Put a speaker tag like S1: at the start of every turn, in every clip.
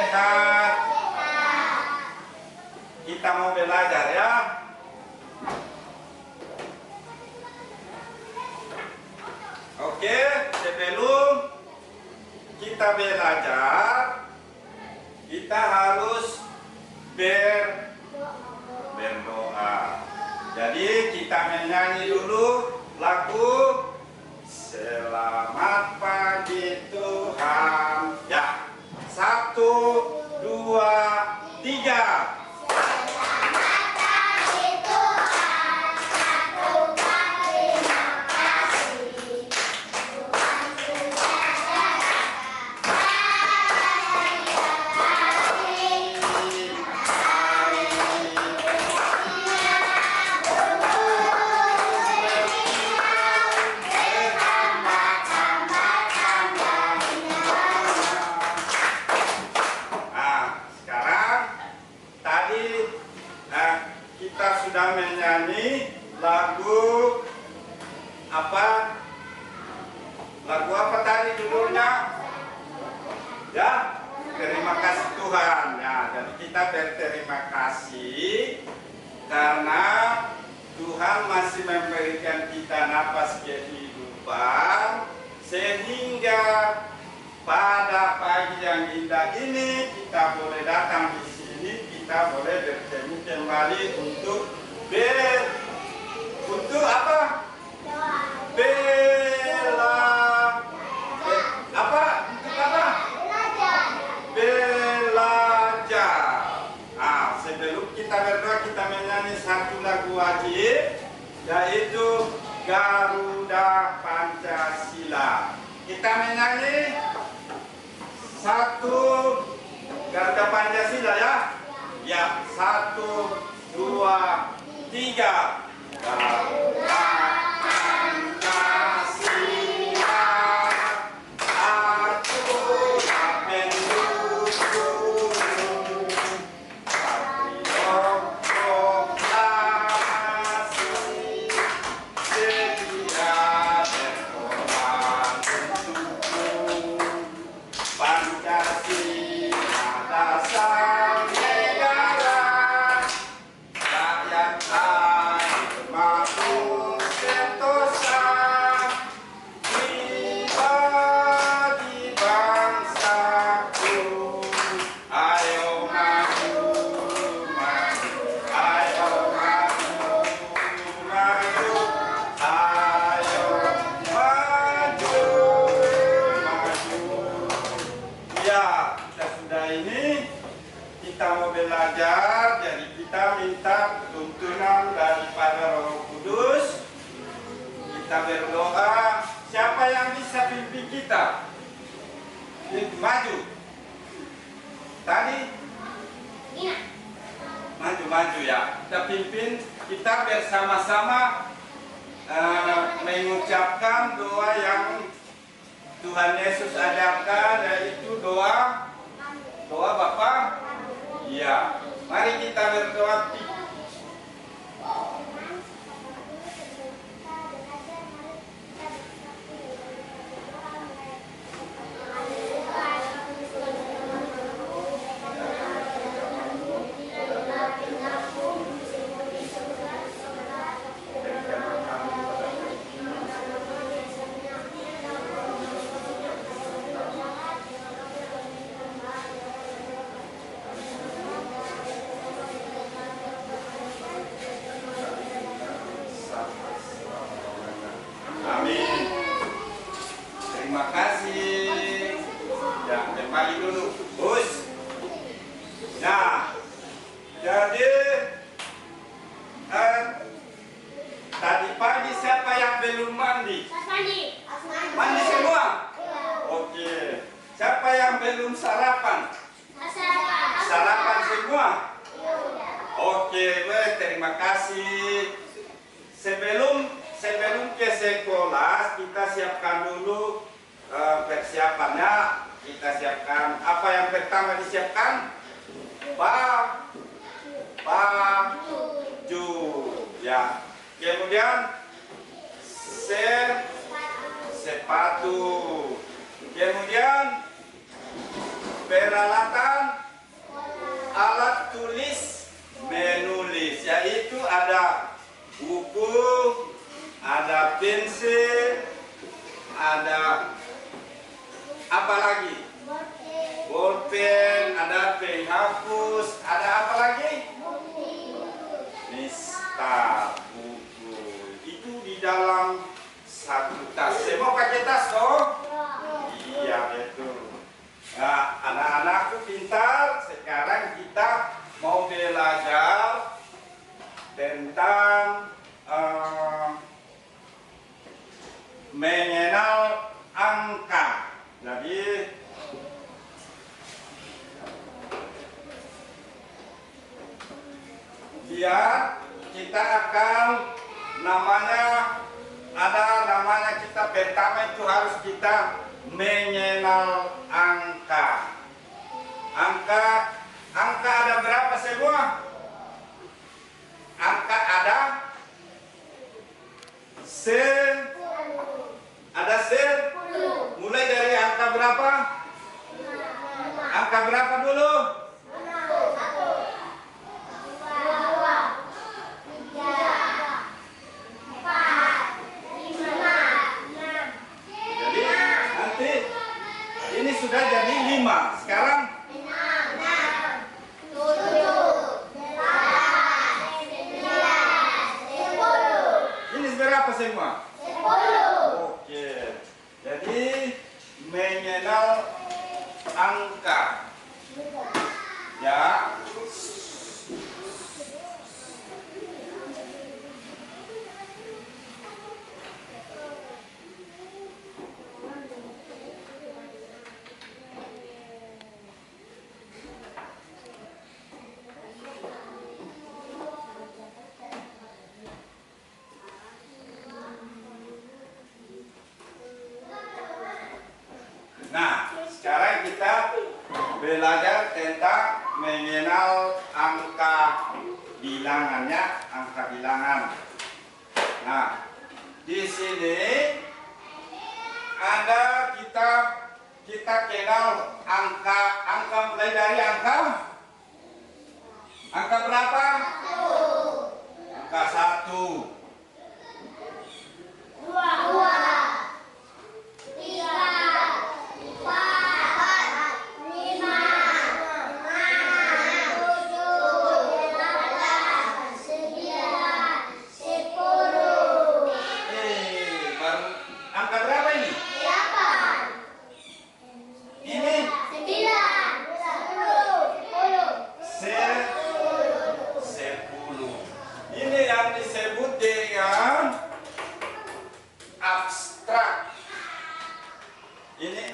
S1: sehat? Kita mau belajar ya. Oke, sebelum kita belajar, kita harus berdoa. Jadi kita menyanyi dulu lagu Selamat Pagi Tuhan. Ya, 1, 2, 3. Kita sudah menyanyi lagu apa? Lagu apa tadi judulnya? Ya, terima kasih Tuhan. Ya, jadi kita berterima kasih karena Tuhan masih memberikan kita napas kehidupan sehingga pada pagi yang indah ini kita boleh datang di sini, kita boleh bertemu kembali untuk apa? Belajar. Sebelum kita berdoa, kita menyanyi satu lagu wajib, yaitu Garuda Pancasila. Kita menyanyi satu Garuda Pancasila ya. Ya, 1, 2, 3. Garuda Pancasila, aturan pendukung, patriot proklamasi, setia berkorban untukmu. Pancasila dasar negara, rakyat adil makmur sentosa, pribadi bangsaku. Ayo maju, maju, ayo maju, maju, ayo maju, maju. Ya, kita sudah ini, kita mau belajar, jadi kita minta tuntunan daripada Roh Kudus. Kita berdoa, siapa yang bisa pimpin kita? Maju. Tadi? Maju ya. Kita pimpin, kita bersama-sama mengucapkan doa yang Tuhan Yesus ajarkan, yaitu doa Bapa. Iya, mari kita berdoa. Amin. Terima kasih. Ya, kembali dulu, Bos. Nah, jadi tadi pagi siapa yang belum mandi? Mandi semua? Oke. Siapa yang belum sarapan? Sarapan semua? Oke, baik, terima kasih. Sebelum ke sekolah, kita siapkan dulu persiapannya. Kita siapkan apa yang pertama disiapkan? Baju. Ya. Kemudian sepatu. Kemudian peralatan alat tulis menulis, yaitu ada buku, ada pensil, ada apa lagi? Bolpen, ada penghapus, ada apa lagi? Nista, buku. Itu di dalam satu tas. Semua pakai tas toh? Iya, betul. Nah, anak-anakku pintar. Sekarang kita mau belajar tentang mengenal angka. Jadi kita akan namanya kita pertama itu harus kita mengenal angka. Angka ada berapa semua? Angka ada 10. Mulai dari angka berapa? Angka berapa dulu? 1, 2, 3, 4, 5, 6. Jadi nanti ini sudah jadi 5. Sekarang 6, 7, 8, 9, 10. Ini berapa semua? 10. Oke. Jadi mengenal angka. Ya. Nah, sekarang kita belajar tentang mengenal angka bilangannya, angka bilangan. Nah, di sini ada kita kenal angka mulai dari angka berapa? 1. Angka 1. 2,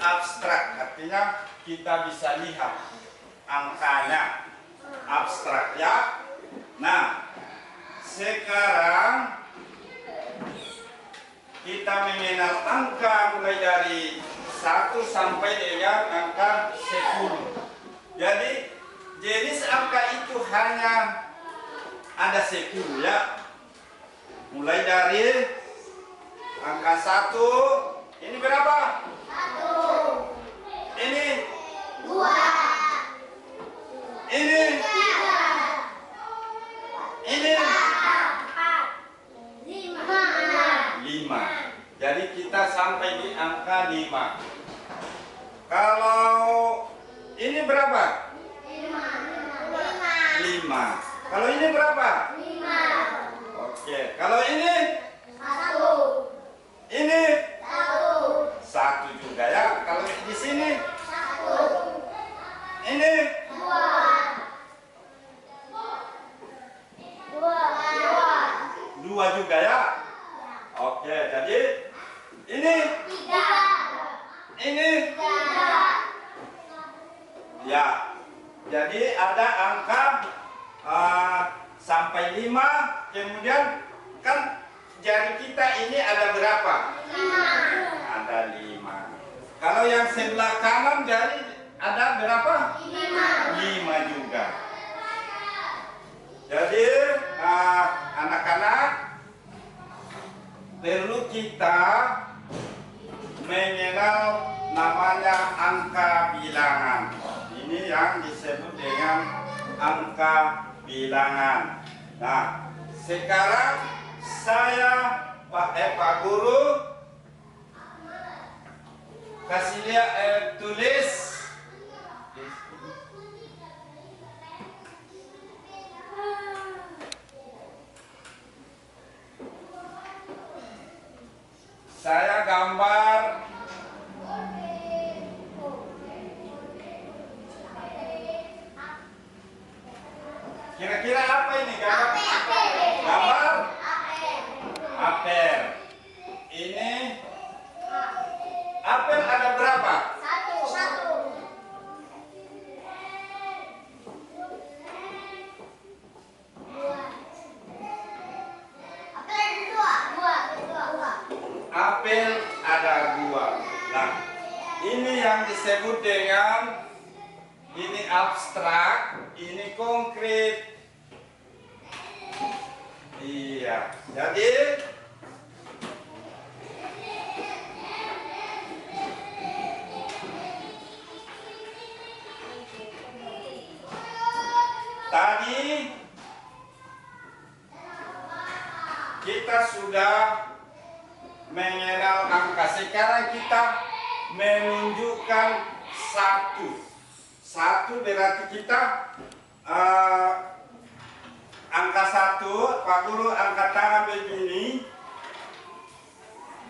S1: abstrak, artinya kita bisa lihat angkanya, abstrak ya. Nah, sekarang kita mengenal angka mulai dari 1 sampai dengan angka 10. Jadi jenis angka itu hanya ada 10 ya. Mulai dari angka 1, ini berapa? 1. Ini 2. Ini 3. Ini 4. 5. Jadi kita sampai di angka 5. Kalau ini berapa? 5. Kalau ini berapa? 5. Oke. Kalau ini? 1. Ini? 1 juga ya. Kalau di sini? 1. Ini? 2 juga ya. Oke, jadi ini? 3. Ini? 3. Ya. Jadi ada angka sampai 5, kemudian kan jari kita ini ada berapa? 5. Ada 5. Kalau yang sebelah kanan jari ada berapa? 5 juga. Jadi anak-anak perlu kita mengenal namanya angka bilangan. ini yang disebut dengan angka bilangan. Nah, sekarang saya Pak Guru kasih lihat tulis saya gambar kira-kira apa ini gambar? Gambar apel. Ini apel ada berapa?
S2: Satu.
S1: Apel ada dua. Nah, ini yang disebut dengan ini abstrak, ini konkret. Iya, jadi tadi kita sudah mengenal angka. Sekarang kita menunjukkan satu berarti kita angka 1. Pak Guru angkat tangan begini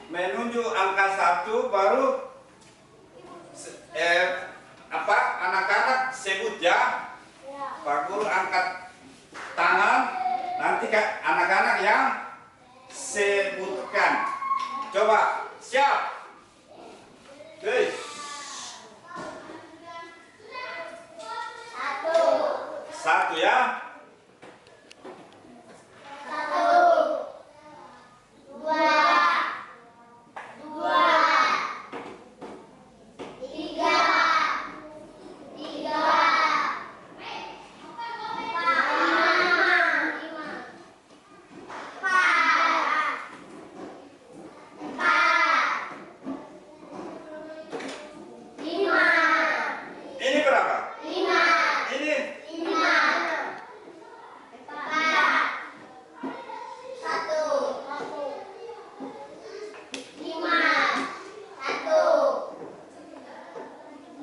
S1: menunjuk angka 1, baru anak-anak sebut ya. Pak Guru angkat tangan, nanti anak-anak yang sebutkan. Coba, siap. Oke. Satu ya. Ini berapa? 5. Ini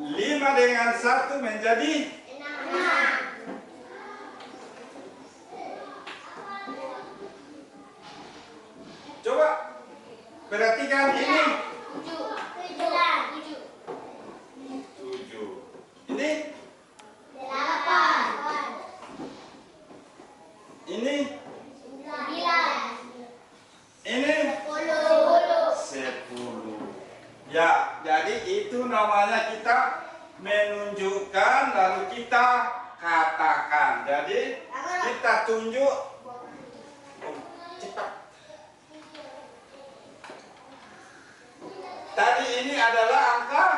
S1: 5 dengan 1 menjadi 6. Coba perhatikan ini 7. Ini
S2: 8.
S1: ini
S2: 9.
S1: ini 10. Ya, jadi itu namanya kita menunjukkan lalu kita katakan. Jadi kita tunjuk. Cepat. Tadi ini adalah angka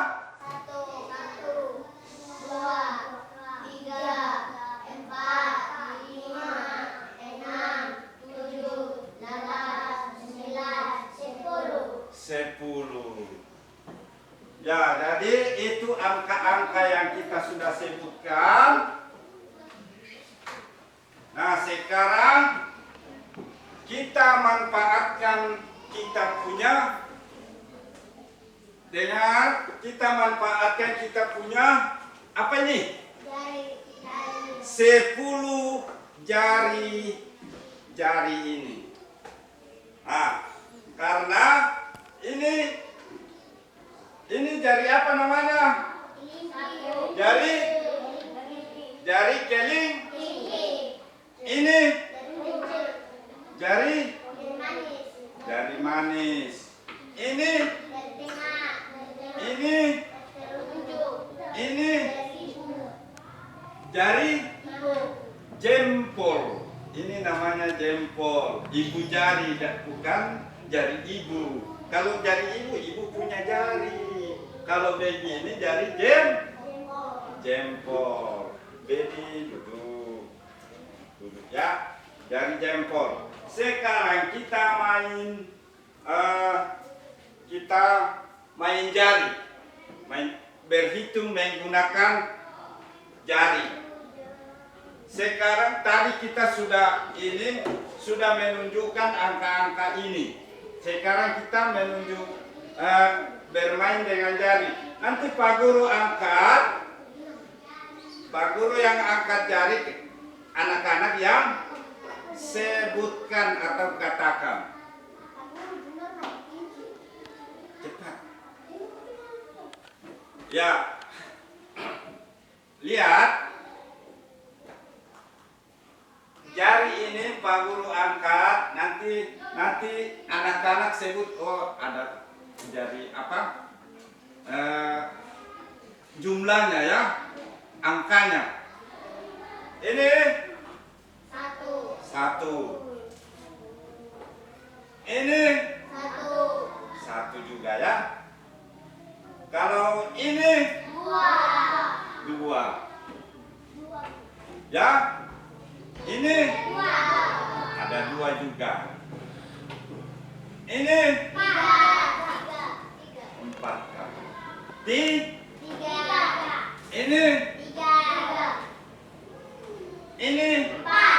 S2: 1, 2, 3, 4, 5, 6, 7, 8, 9, 10.
S1: Ya, jadi itu angka-angka yang kita sudah sebutkan. Nah, sekarang kita manfaatkan kita punya apa ini? 10 jari ini. Nah, karena ini jari apa namanya? Jari keling. Ini jari manis. Ini jari jempol. Ini namanya jempol. Ibu jari, bukan jari ibu. Kalau jari ibu punya jari. Kalau baby ini jari jempol. Baby duduk ya, jari jempol. Sekarang kita main jari, berhitung menggunakan Sekarang tadi kita sudah menunjukkan angka-angka ini. Sekarang kita bermain dengan jari. Nanti Pak Guru yang angkat jari anak-anak yang sebutkan atau katakan. Cepat. Ya. Lihat. Jari ini Pak Guru angkat, nanti anak-anak sebut, oh ada jari apa? Jumlahnya ya, angkanya. Ini satu. Ini satu juga ya. Kalau ini dua. Ya. Ini ada dua juga. Ini empat kali. Ini empat.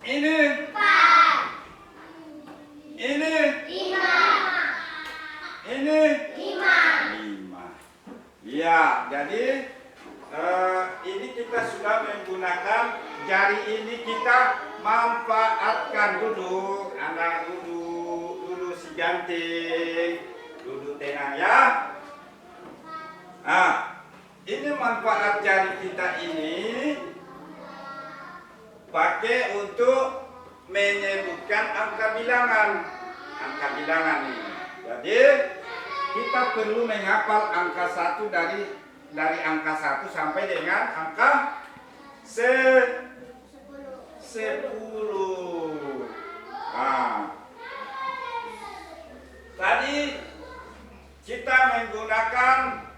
S1: Ini lima. Ini lima. Ya, jadi ini kita sudah menggunakan jari ini, kita manfaatkan. Duduk, anak duduk si janting, duduk tenang ya. Nah, ini manfaat jari kita ini pakai untuk menyebutkan angka bilangan ini. Jadi kita perlu menghafal angka 1 dari angka 1 sampai dengan angka 10. Nah, tadi kita menggunakan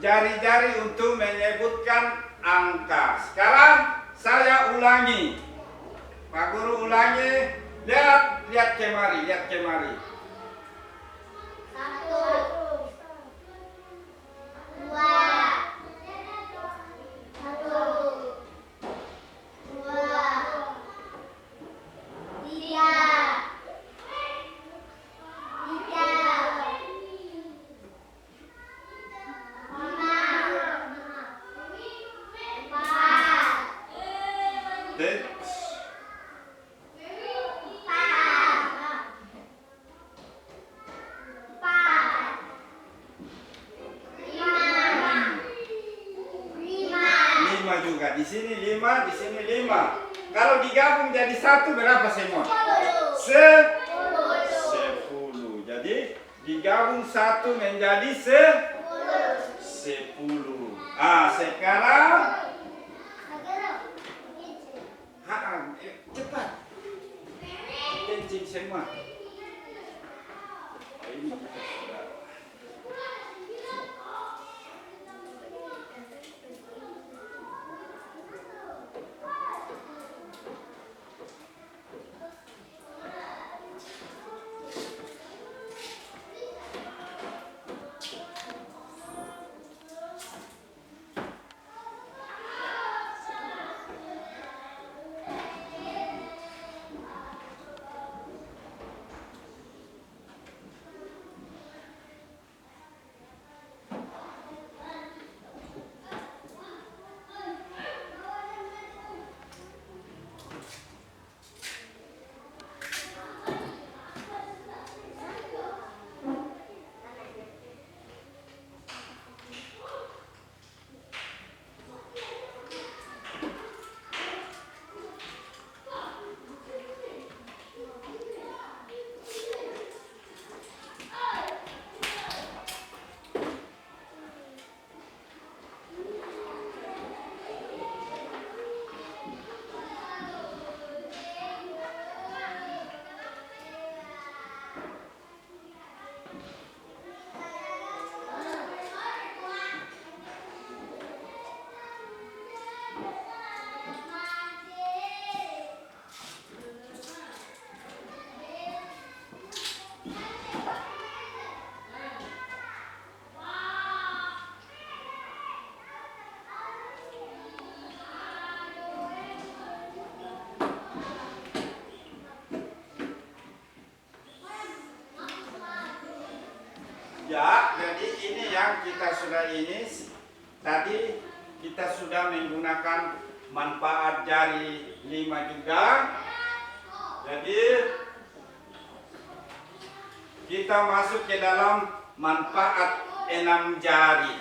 S1: jari-jari untuk menyebutkan angka. Sekarang saya ulangi. Pak Guru ulangi. Lihat kemari. 5 juga. Di sini 5, di sini 5. Kalau digabung jadi 1 berapa semua? 10. Jadi digabung 1 menjadi 10. Ah, sekarang cepat. Kencing semua. Ini kita sudah. sekarang kita sudah ini, tadi kita sudah menggunakan manfaat jari 5 juga. Jadi kita masuk ke dalam manfaat 6 jari.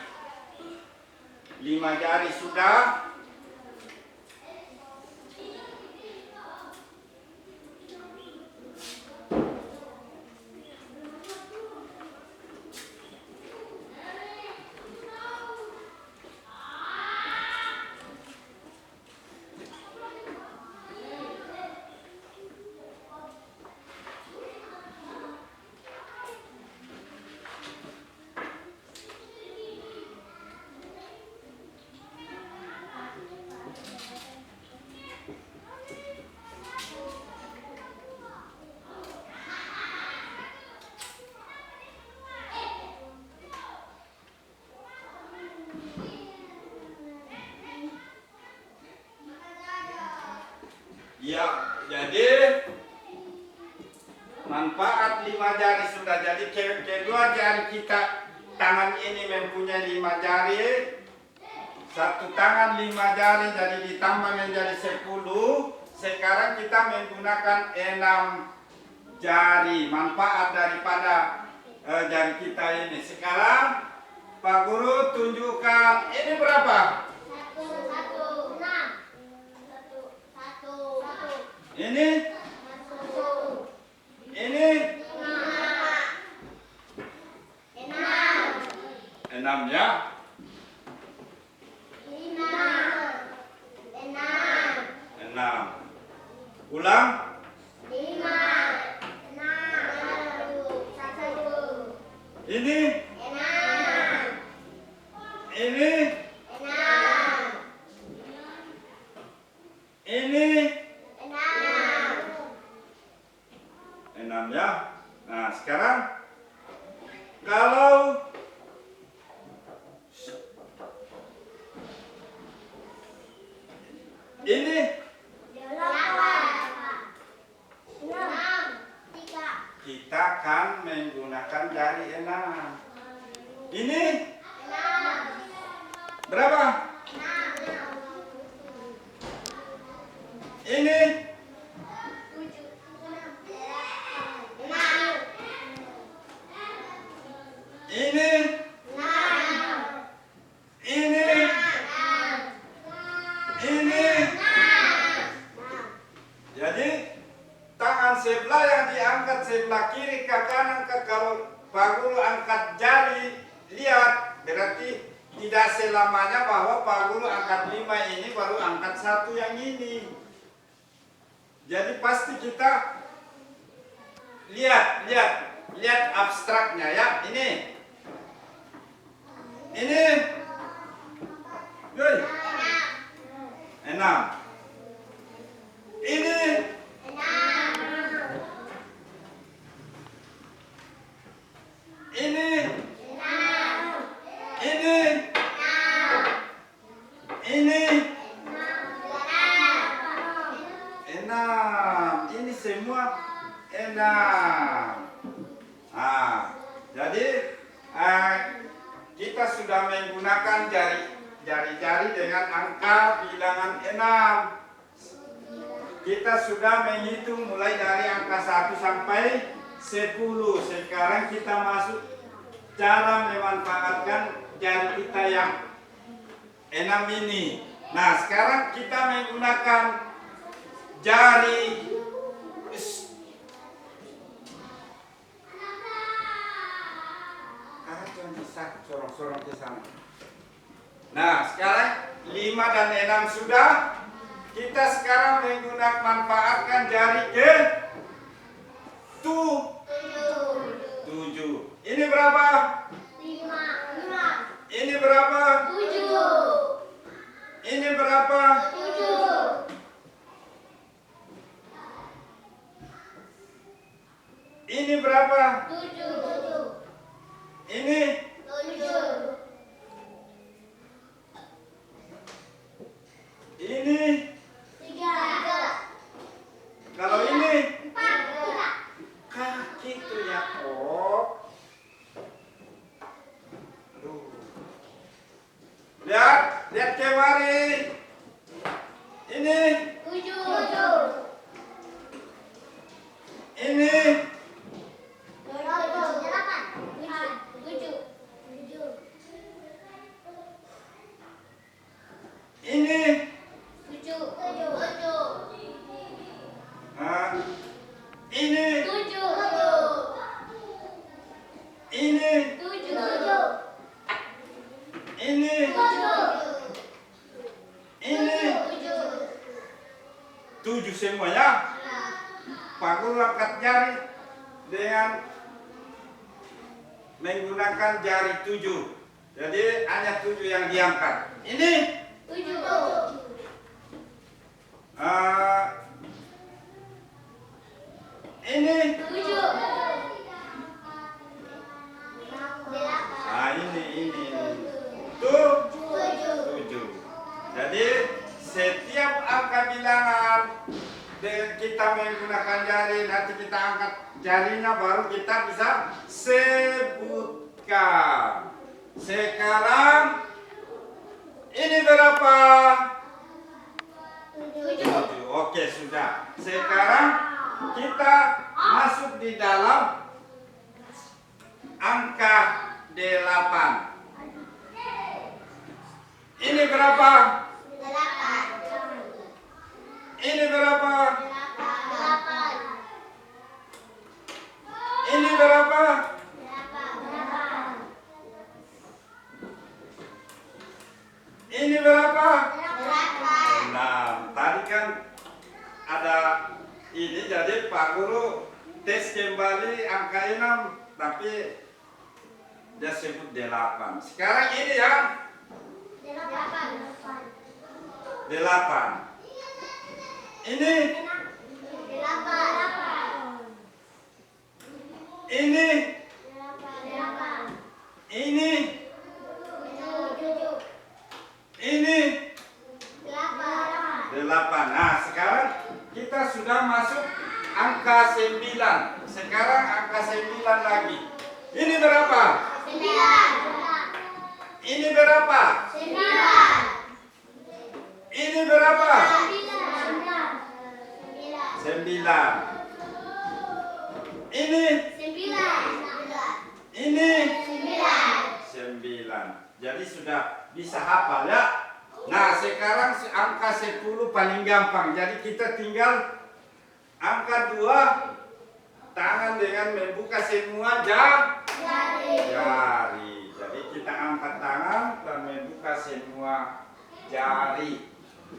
S1: 5 jari sudah. Ya, jadi manfaat 5 jari sudah. Jadi kedua jari kita, tangan ini mempunyai 5 jari. Satu tangan 5 jari, jadi ditambah menjadi 10. Sekarang kita menggunakan 6 jari. Manfaat daripada jari kita ini. Sekarang Pak Guru tunjukkan ini berapa? Ini? Ini? 6 ya? 6. Ulang?
S2: 5.
S1: Ini?
S2: 6.
S1: Ini?
S2: 6.
S1: Ini?
S2: 6.
S1: 6 ya. Nah, sekarang kalau ini
S2: 8.
S1: kita akan menggunakan jari 6. Ini berapa? Ini ini ini. Jadi tangan sebelah yang diangkat sebelah kiri ke kanan ke, kalau Pak Guru angkat jari, lihat berarti tidak selamanya bahwa Pak Guru angkat 5 ini baru angkat 1 yang ini. Jadi pasti kita lihat abstraknya ya. Ini yoi. 6. Ini 6. Ini semua 6. Jadi kita sudah menggunakan jari-jari dengan angka bilangan 6. Kita sudah menghitung mulai dari angka 1 sampai 10. Sekarang kita masuk cara memanfaatkan jari kita yang 6 ini. Nah, sekarang kita menggunakan jari sorong-sorong ke sana. Nah, sekarang 5 dan 6 sudah. Kita sekarang menggunakan manfaatkan jari ke 7. Ini berapa?
S2: 5.
S1: Ini berapa?
S2: 7.
S1: Ini berapa?
S2: 7.
S1: Ini berapa?
S2: 7.
S1: Ini
S2: 7.
S1: ini
S2: 3.
S1: kalau ini
S2: 4.
S1: kaki itu ya. Oh. Aduh. Ini.
S2: Tujuh. Tujuh.
S1: Ini.
S2: Tujuh.
S1: Ini.
S2: Tujuh.
S1: Ini. Ini. Tujuh semuanya. Pak Guru angkat jari dengan menggunakan jari tujuh. Jadi hanya tujuh yang diangkat. Ini. Ini. Ini. Tujuh. Jadi setiap angka bilangan kita menggunakan jari, nanti kita angkat jarinya baru kita bisa sebutkan. Sekarang ini berapa? Tujuh. Oke, sudah. Sekarang kita masuk di dalam angka 8. Ini berapa? Ini berapa? Ini berapa? Ini berapa? 6. Tadi kan ada ini, jadi Pak Guru tes kembali angka 6, tapi dia sebut 8. Sekarang ini ya 8. Ini. Ini. Ini. Ini. 8. Nah, sekarang kita sudah masuk angka 9. Sekarang angka 9 lagi. Ini berapa?
S2: 9.
S1: Ini berapa?
S2: 9.
S1: Ini berapa? 9.
S2: 9.
S1: Ini.
S2: 9.
S1: Ini.
S2: 9.
S1: 9. Jadi sudah bisa hafal ya. Nah, sekarang angka 10 paling gampang. Jadi kita tinggal angka 2, tangan dengan membuka semua jari. Jadi kita angkat tangan dan membuka semua jari.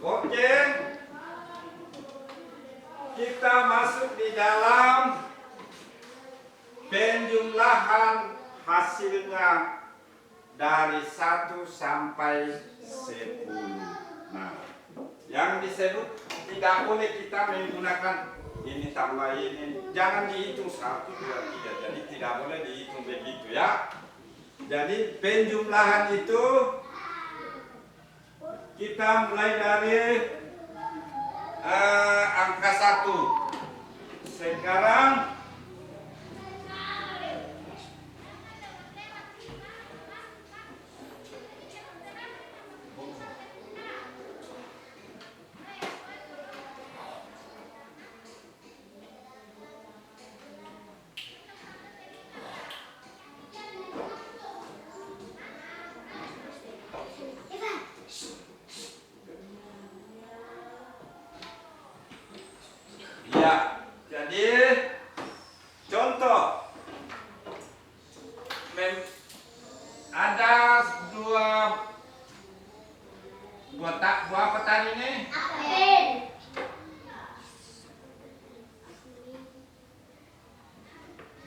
S1: Oke. Kita masuk di dalam penjumlahan hasilnya dari 1 sampai 10. Nah, yang disebut tidak boleh kita menggunakan ini tambah ini. Jangan dihitung 1, 2, 3. Jadi tidak boleh dihitung begitu ya. Jadi penjumlahan itu kita mulai dari angka 1. Sekarang ya, jadi contoh ada buah apa tadi ini?
S2: Apel.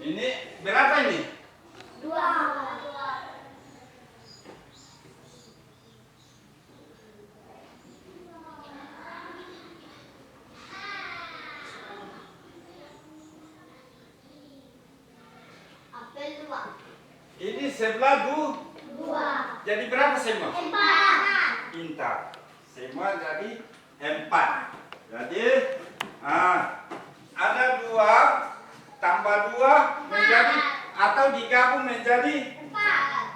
S1: Ini berapa ini?
S2: 2.
S1: Ini sebelah 2. Jadi berapa semua?
S2: 4.
S1: Pintar. Semua jadi 4. Jadi ada 2 tambah 2 menjadi atau digabung menjadi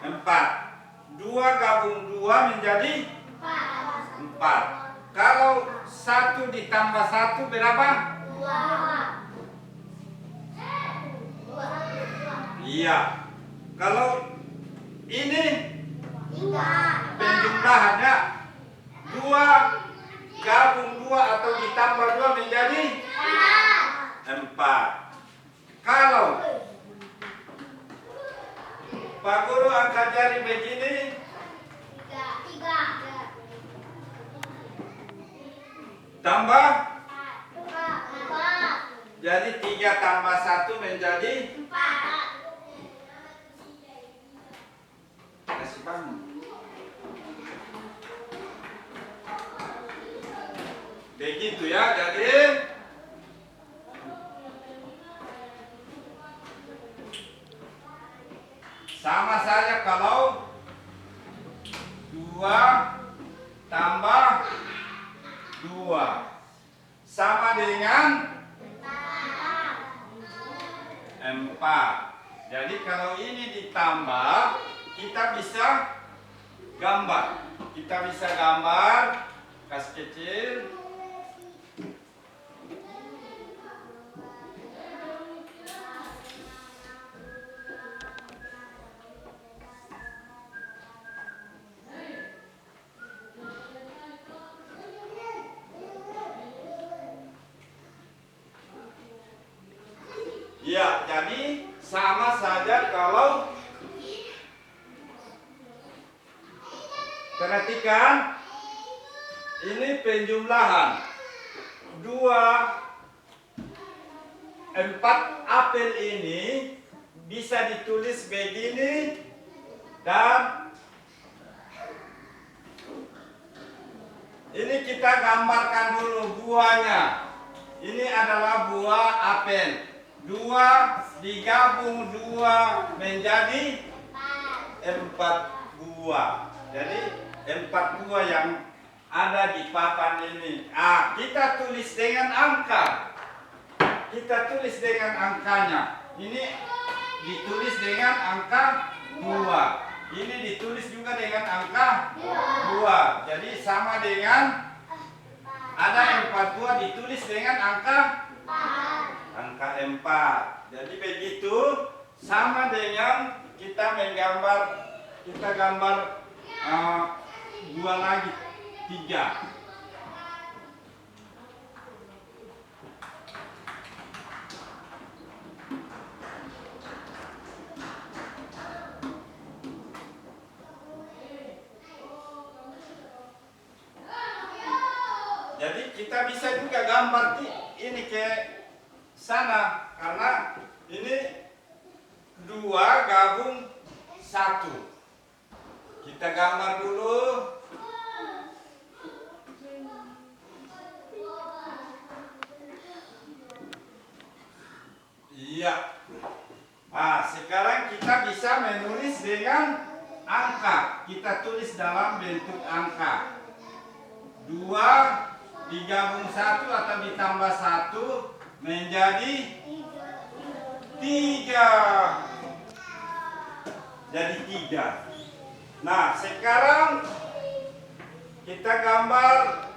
S1: 4. 2 gabung 2 menjadi 4. Kalau 1 ditambah 1 berapa?
S2: 2.
S1: Iya. Kalau ini
S2: 3.
S1: penjumlahannya 2 ditambah 2 menjadi 4. Kalau Pak Guru angkat jari begini, tambah, jadi 3 tambah 1 menjadi
S2: 4.
S1: kasih bangun. Begitu ya, jadi sama saja kalau 2 tambah 2 sama dengan 4. Jadi kalau ini ditambah, kita bisa gambar. Kita bisa gambar kas kecil. Ya, jadi sama saja kalau perhatikan ini penjumlahan 4 apel ini bisa ditulis begini dan ini kita gambarkan dulu buahnya. Ini adalah buah apel. 2 digabung 2 menjadi 4 buah. Jadi 4 buah yang ada di papan ini. Kita tulis dengan angka. Kita tulis dengan angkanya. Ini ditulis dengan angka 2. Ini ditulis juga dengan angka 2. Jadi sama dengan ada 4 buah ditulis dengan angka 4. Jadi begitu sama dengan kita gambar buah lagi 3. Jadi kita bisa juga gambar ini ke sana karena ini 2 gabung 1. Kita gambar dulu. Iya. Sekarang kita bisa menulis dengan angka. Kita tulis dalam bentuk angka. 2 digabung 1 atau ditambah 1 menjadi 3. Jadi 3. Nah, sekarang kita gambar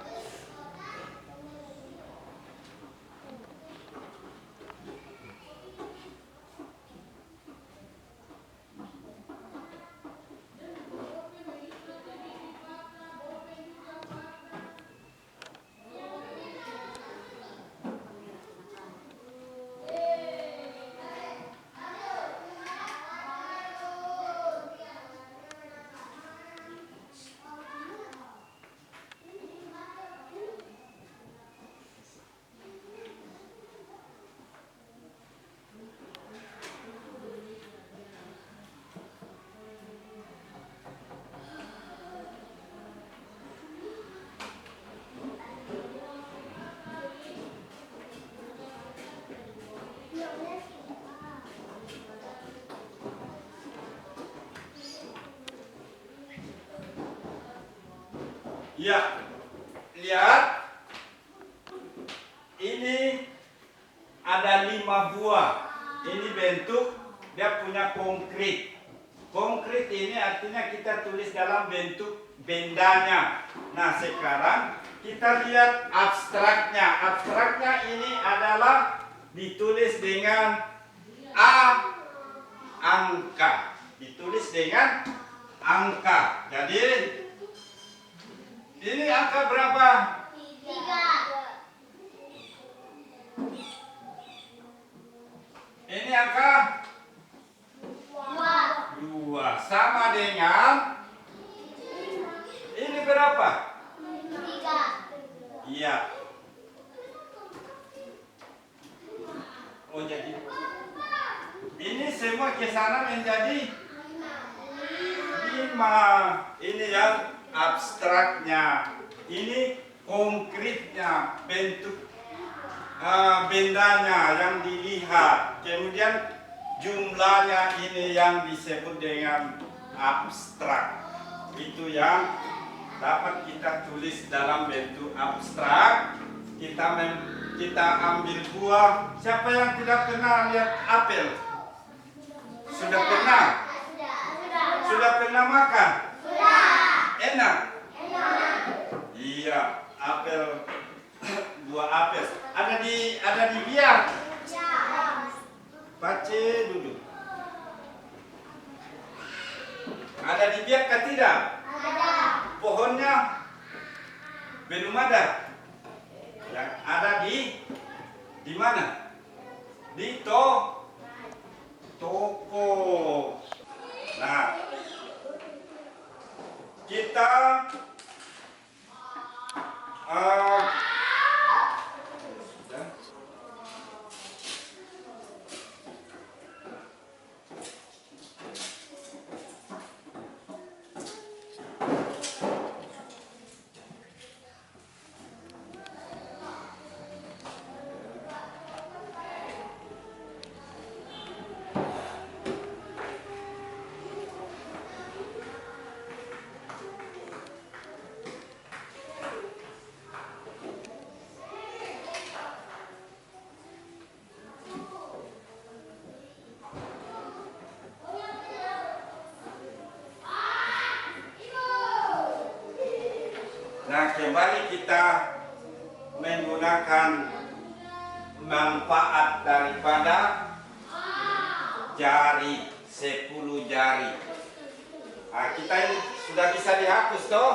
S1: ya, lihat ini ada 5 buah. Ini bentuk dia punya konkret. Konkret ini artinya kita tulis dalam bentuk bendanya. Nah, sekarang kita lihat abstraknya. Abstraknya ini adalah ditulis dengan angka. Ditulis dengan angka. Jadi ini angka berapa?
S2: 3.
S1: Ini angka
S2: Dua.
S1: 2 sama dengan ini berapa?
S2: 3.
S1: Iya. Oh jadi ini semua ke sana menjadi 5. Ini yang abstraknya. Ini konkretnya, bentuk bendanya yang dilihat. Kemudian jumlahnya ini yang disebut dengan abstrak. Itu yang dapat kita tulis dalam bentuk abstrak. Kita ambil buah. Siapa yang tidak pernah lihat apel? Sudah pernah? Sudah pernah makan? Enak? Iya, apel. Buah apel. Ada di biak. Baca dulu. Ada di biak atau tidak? Pohonnya belum ada. Yang ada di mana? Di toko. Nah, kita kembali kita menggunakan manfaat daripada jari, 10 jari. Nah, kita ini sudah bisa dihapus toh?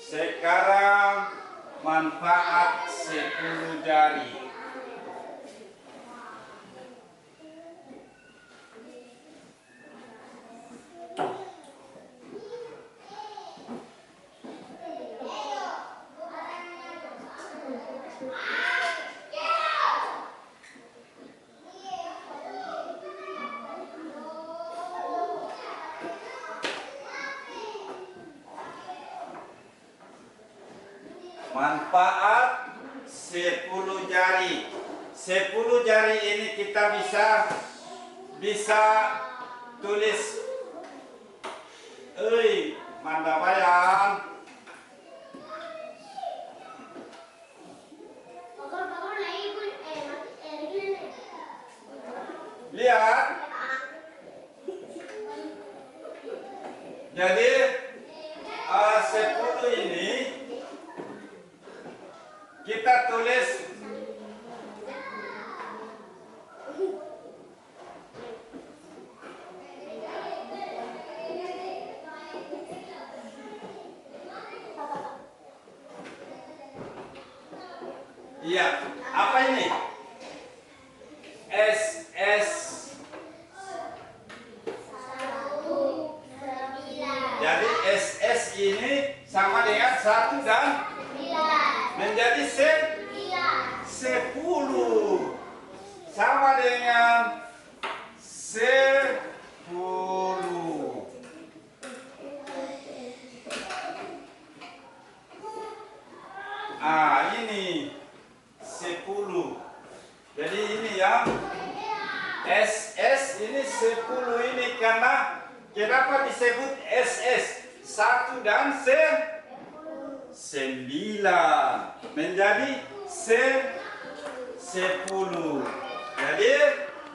S1: Sekarang manfaat 10 jari. Manfaat 10 jari. 10 jari ini kita bisa tulis Mandabayan. Lihat. Jadi 10 ini kita tulis iya, apa ini? SS. Jadi SS ini sama dengan 1 dan menjadi 10 sama dengan 10. Ini 10. Jadi ini yang SS ini 10 ini karena kenapa disebut SS? 1 dan 9 menjadi 10. Jadi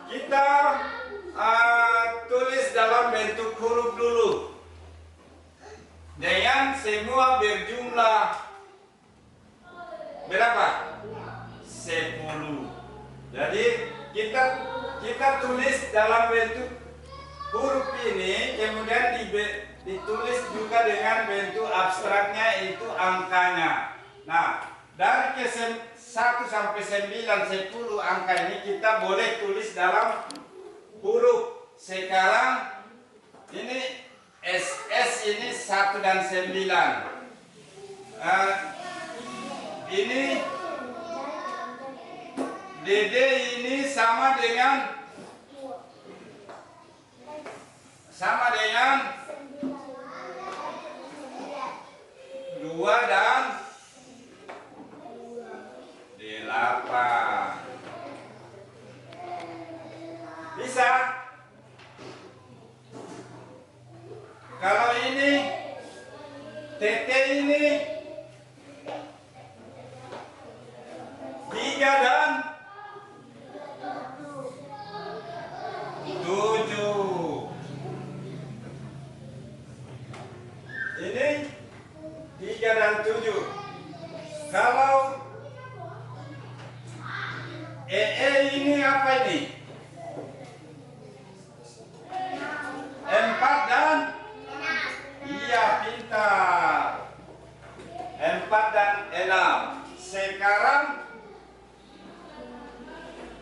S1: kita tulis dalam bentuk huruf Jadi kita tulis dalam bentuk huruf ini, kemudian ditulis juga dengan bentuk abstraknya, itu angkanya. Nah, dari ke 1 sampai 9, 10 angka ini kita boleh tulis dalam huruf. Sekarang ini SS ini 1 dan 9. Ini DD ini sama dengan 2 dan 8. Bisa? Kalau ini TT ini 3 dan 7. Ini 3 dan 7. Kalau ini apa ini? 4 dan? Iya, pintar. 4 dan 6. Sekarang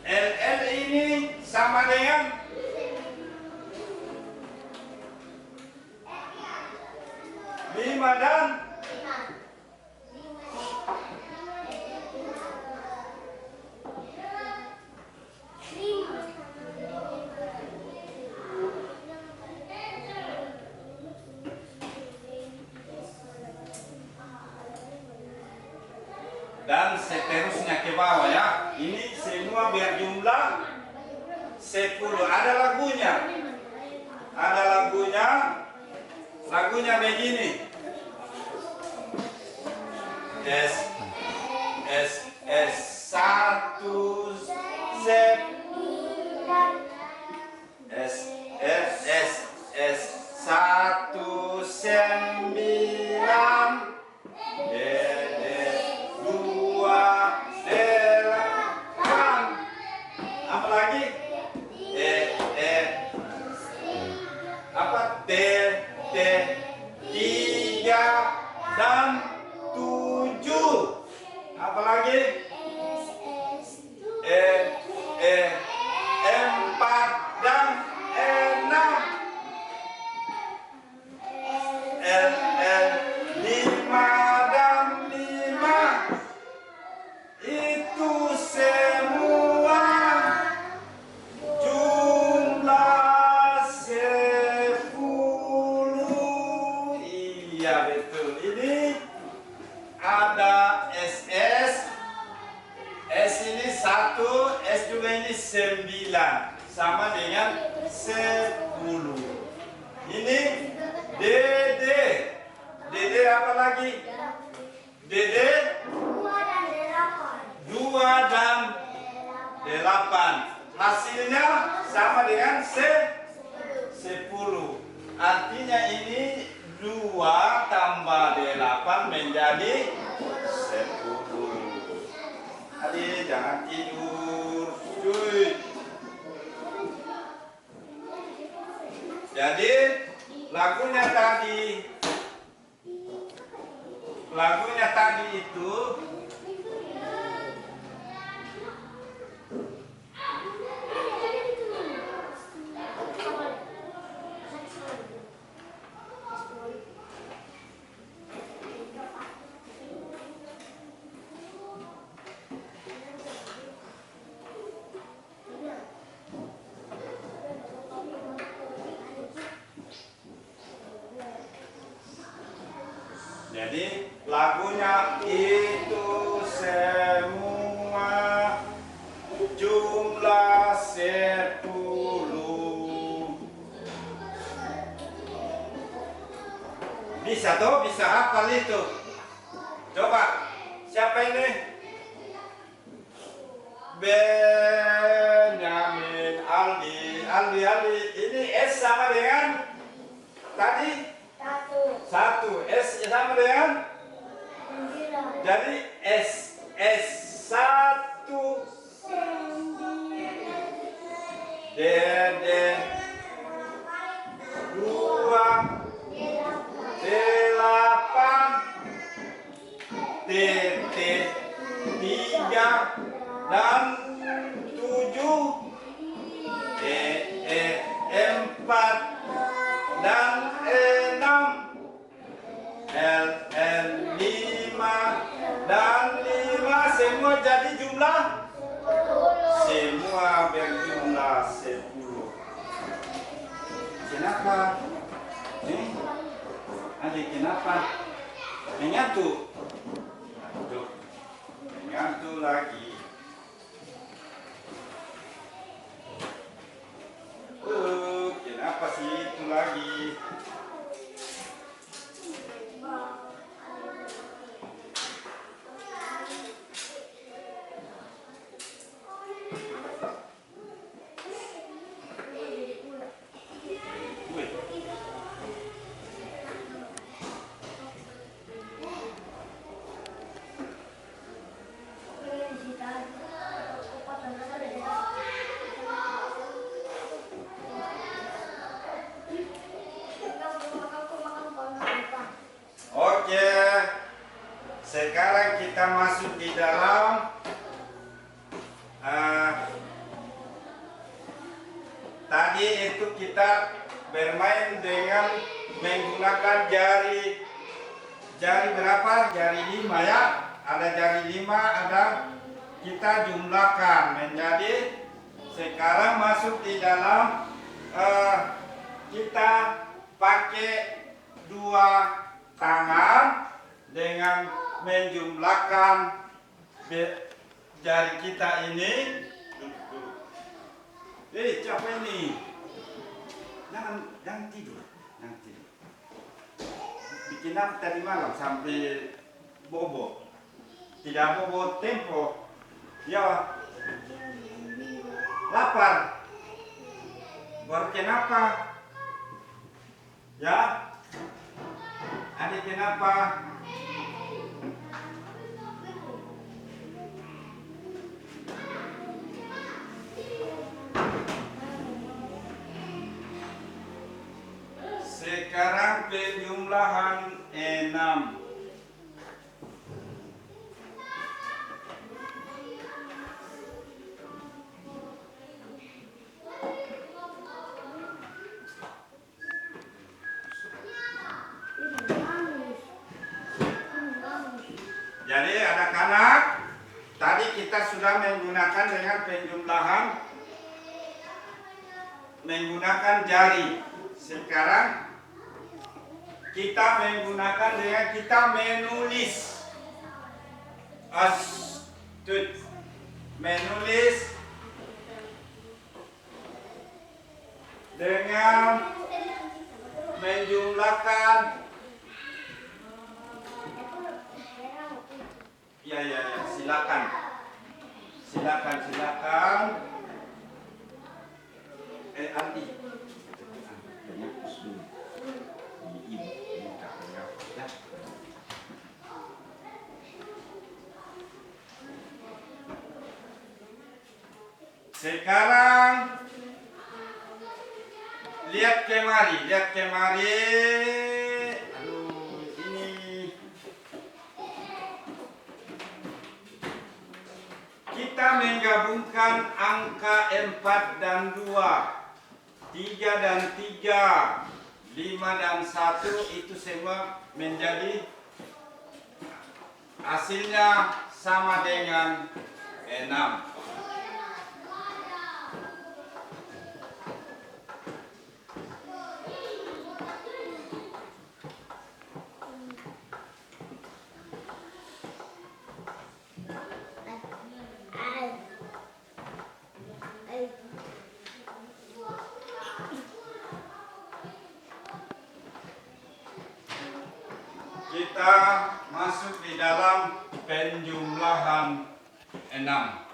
S1: LL ini sama dengan 5 dan 5. Dan seterusnya ke bawah ya. Ini semua berjumlah 10. Ada lagunya. Ada lagunya. Lagunya begini. S 1 Z S 1 9 apa lagi? Apa? T 3 dan 7. Apa lagi? 4 dan 6. L 5 dan 5. Itu semua jumlah 10. Iya betul. Ini ada SS. S ini 1, S juga ini 9. Sama dengan 10. Ini DD. DD apa lagi? DD 2 dan 8. Hasilnya sama dengan 10. Artinya ini 2 tambah 8 menjadi 10. Adik jangan tidur, cuy. Jadi lagunya tadi itu jadi lagunya itu semua jumlah 10. Bisa toh? Bisa hafal itu? Coba, siapa ini? Benyamin, Aldi. Ini S sama dengan tadi? 1. S sama dengan?
S2: 9.
S1: Jadi S 1 dan 7, 4 dan 6, 5 dan 5, semua jadi jumlah, semua berjumlah 10. Kenapa? Adik, kenapa? Mengantuk? Tuh, mengantuk lagi. Kenapa sih itu lagi? Oke, sekarang kita masuk di dalam tadi itu kita bermain dengan menggunakan jari berapa? Jari 5 ya. Ada jari 5, ada kita jumlahkan menjadi, sekarang masuk di dalam kita pakai 2 tangan dengan menjumlahkan jari kita ini. Capek nih. Jangan tidur. Bikin apa tadi malam sampai bobo? Tidak bobo tempo. Ya. Lapar. Baru kenapa? Ya. Adik kenapa? Sekarang penjumlahan 6. Jadi anak-anak, tadi kita sudah menggunakan dengan penjumlahan menggunakan jari. Sekarang kita menggunakan dengan kita menulis. Menulis dengan menjumlahkan. Ya, silakan. Andi. Sekarang lihat kemari. Aduh, ini kita menggabungkan angka 4 dan 2, 3 dan 3, 5 dan 1, itu semua menjadi hasilnya sama dengan 6. Kita masuk di dalam penjumlahan 6.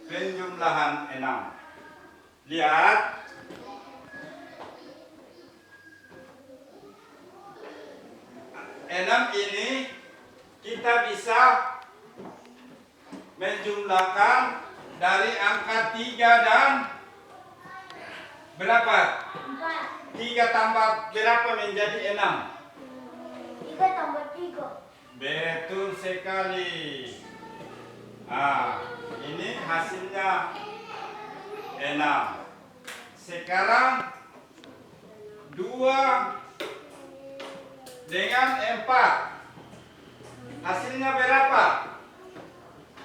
S1: Penjumlahan 6. Lihat. 6 ini kita bisa menjumlahkan dari angka 3 dan berapa? 3 tambah berapa menjadi 6?
S2: 3 tambah 3.
S1: Betul sekali. Ini hasilnya 6. Sekarang 2 dengan 4. Hasilnya berapa?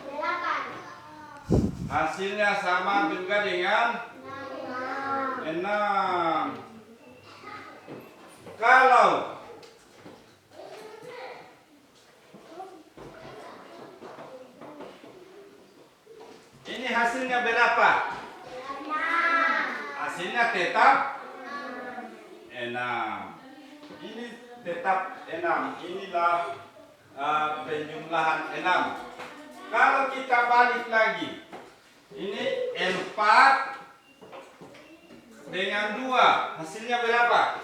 S2: 8.
S1: Hasilnya sama juga dengan 6. Kalau ini hasilnya berapa?
S2: 6.
S1: Hasilnya tetap 6. Ini tetap 6. Inilah penjumlahan 6. Kalau kita balik lagi, ini 4 dengan 2. Hasilnya berapa?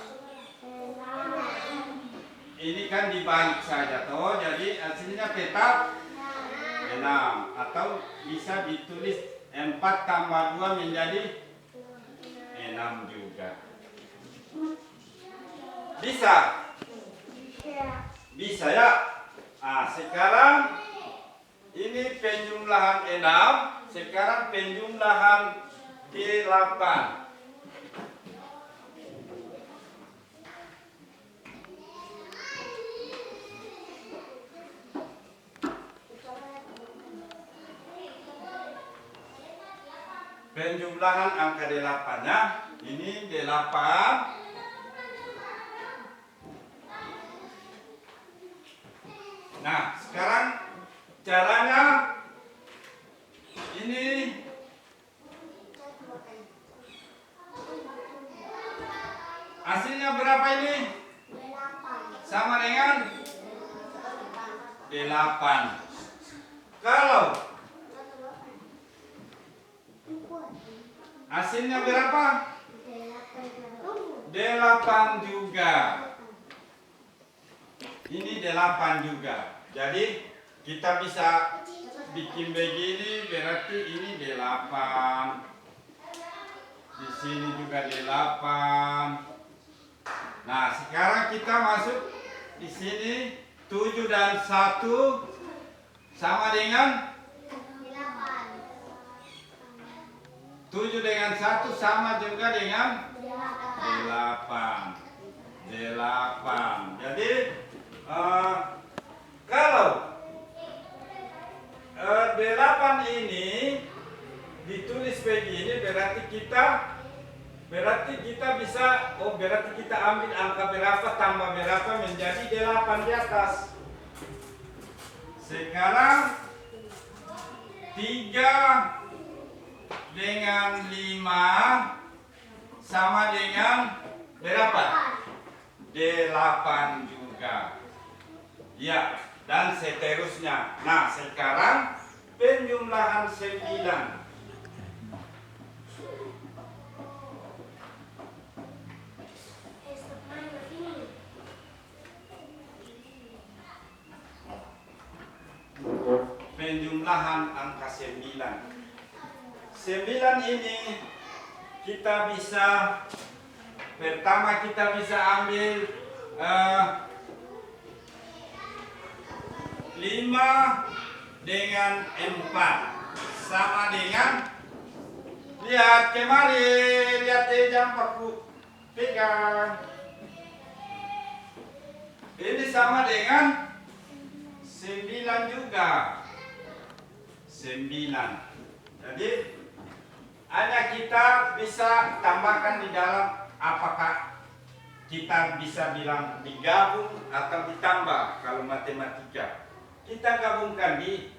S2: 6.
S1: Ini kan dibalik saja toh, jadi hasilnya tetap 6. Atau bisa ditulis 4 tambah 2 menjadi 6 juga. Bisa? Bisa ya? Sekarang ini penjumlahan 6. Sekarang penjumlahan 8. Penjumlahan angka 8-nya, ini 8. Nah, sekarang caranya ini hasilnya berapa ini?
S2: 8.
S1: Sama dengan 8. Kalau hasilnya berapa? 8 juga. Ini 8 juga. Jadi kita bisa bikin begini, berarti ini 8. Di sini juga 8. Nah, sekarang kita masuk di sini 7 dan 1 sama dengan 7 dengan 1 sama juga dengan 8. 8. Jadi kalau 8 ini ditulis begini berarti kita bisa berarti kita ambil angka berapa tambah berapa menjadi 8 di atas. Sekarang 3 dengan 5 sama dengan berapa? 8 juga. Ya, dan seterusnya. Nah, sekarang penjumlahan 9. Penjumlahan angka 9. 9 ini kita bisa pertama kita bisa ambil 5 dengan 4 sama dengan, lihat kemari, lihat jam aku pegang. Ini sama dengan 9 juga. 9. Jadi hanya kita bisa tambahkan di dalam, apakah kita bisa bilang digabung atau ditambah kalau matematika. Kita gabungkan di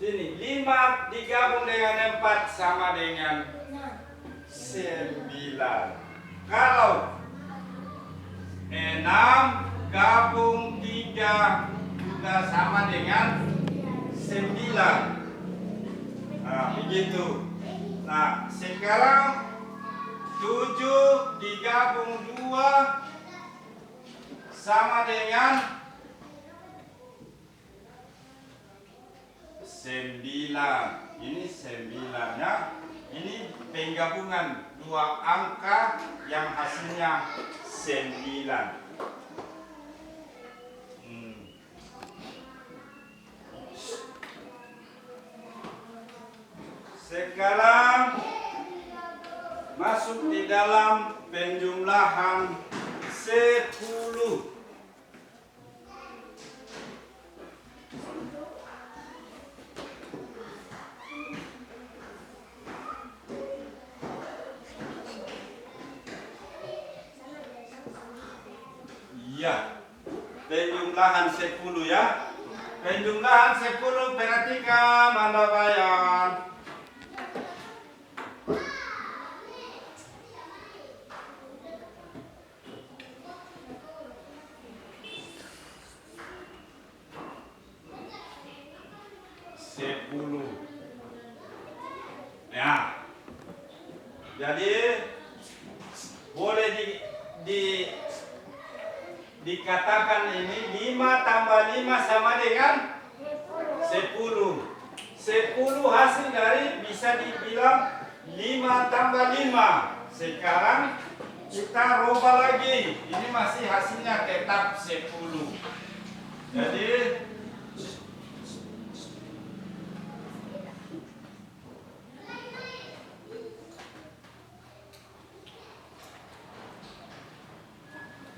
S1: sini. 5 digabung dengan 4 sama dengan 9. Kalau 6 gabung 3 juga sama dengan 9. Nah, begitu. Nah, sekarang 7 digabung 2 sama dengan 9. Ini 9 ya. Ini penggabungan dua angka yang hasilnya 9. Sekarang masuk di dalam penjumlahan 10. Ya, penjumlahan 10 ya. Penjumlahan 10 perhatikan Anda bayar. Ya, jadi boleh dikatakan ini 5 tambah 5 sama dengan 10. 10 hasil dari bisa dibilang 5 tambah 5. Sekarang kita rubah lagi. Ini masih hasilnya tetap 10. Jadi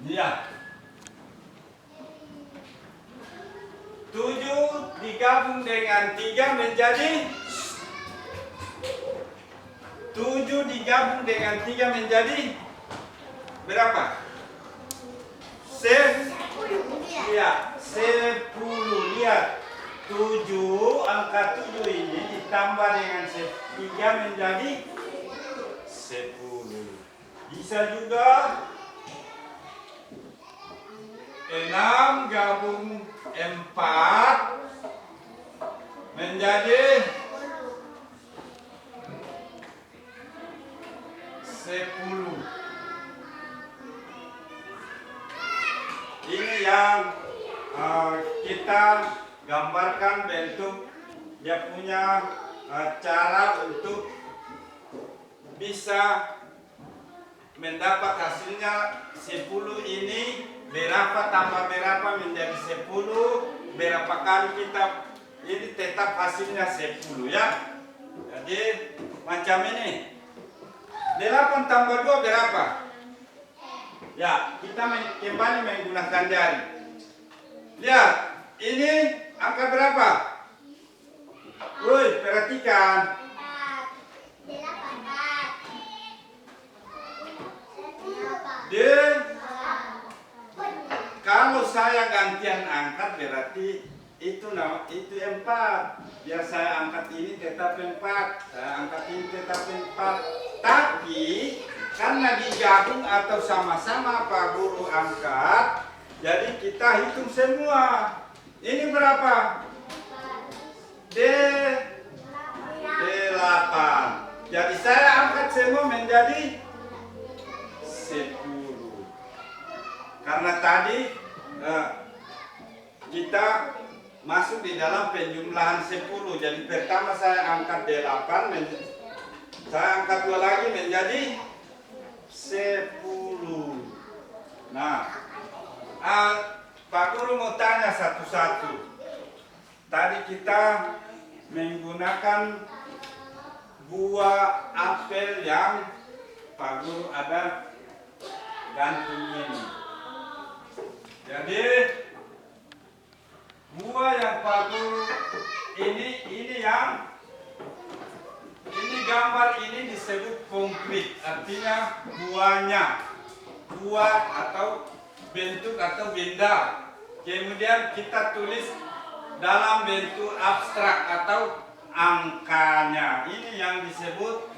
S1: ya, 7 digabung dengan 3 menjadi 7 digabung dengan 3 menjadi berapa? 10. Ya, 10. Lihat, 7, angka 7 ini ditambah dengan 3 menjadi 10. Bisa juga 6 gabung 4 menjadi 10. Ini yang kita gambarkan bentuk dia punya cara untuk bisa mendapat hasilnya 10 ini berapa tambah berapa menjadi 10, berapa kali kita ini tetap hasilnya 10 ya. Jadi macam ini 8 tambah 2 berapa? Ya, kita kembali menggunakan jari. Lihat, ini angka berapa? Woi, perhatikan. Kalau saya gantian angkat berarti itu 4. Biar saya angkat ini tetap 4. Saya angkat ini tetap 4. Tapi karena digabung atau sama-sama Pak Guru angkat, jadi kita hitung semua. Ini berapa? D8. Jadi saya angkat semua menjadi 10. Karena tadi kita masuk di dalam penjumlahan 10. Jadi pertama saya angkat D8, saya angkat 2 lagi menjadi 10. Nah, Pak Guru mau tanya satu-satu. Tadi kita menggunakan buah apel yang Pak Guru ada gantung ini. Jadi buah yang Pak Guru ini yang ini gambar ini disebut konkret, artinya buah atau bentuk atau benda. Kemudian kita tulis dalam bentuk abstrak atau angkanya. Ini yang disebut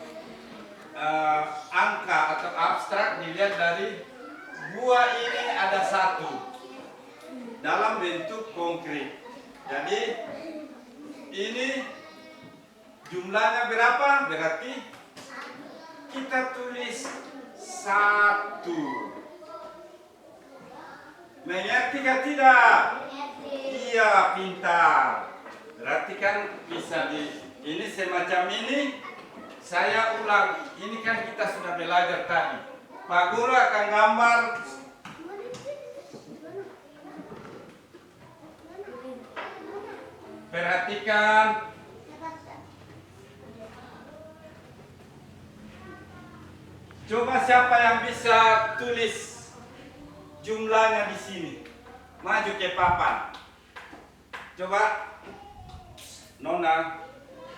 S1: angka atau abstrak. Dilihat dari buah ini ada 1 dalam bentuk konkret. Jadi ini jumlahnya berapa? Berarti kita tulis 1. Mengerti tidak? Iya, pintar. Berarti kan bisa ini semacam ini. Saya ulang, ini kan kita sudah belajar tadi. Pak Guru akan gambar. Perhatikan. Coba siapa yang bisa tulis jumlahnya di sini? Maju ke papan. Coba Nona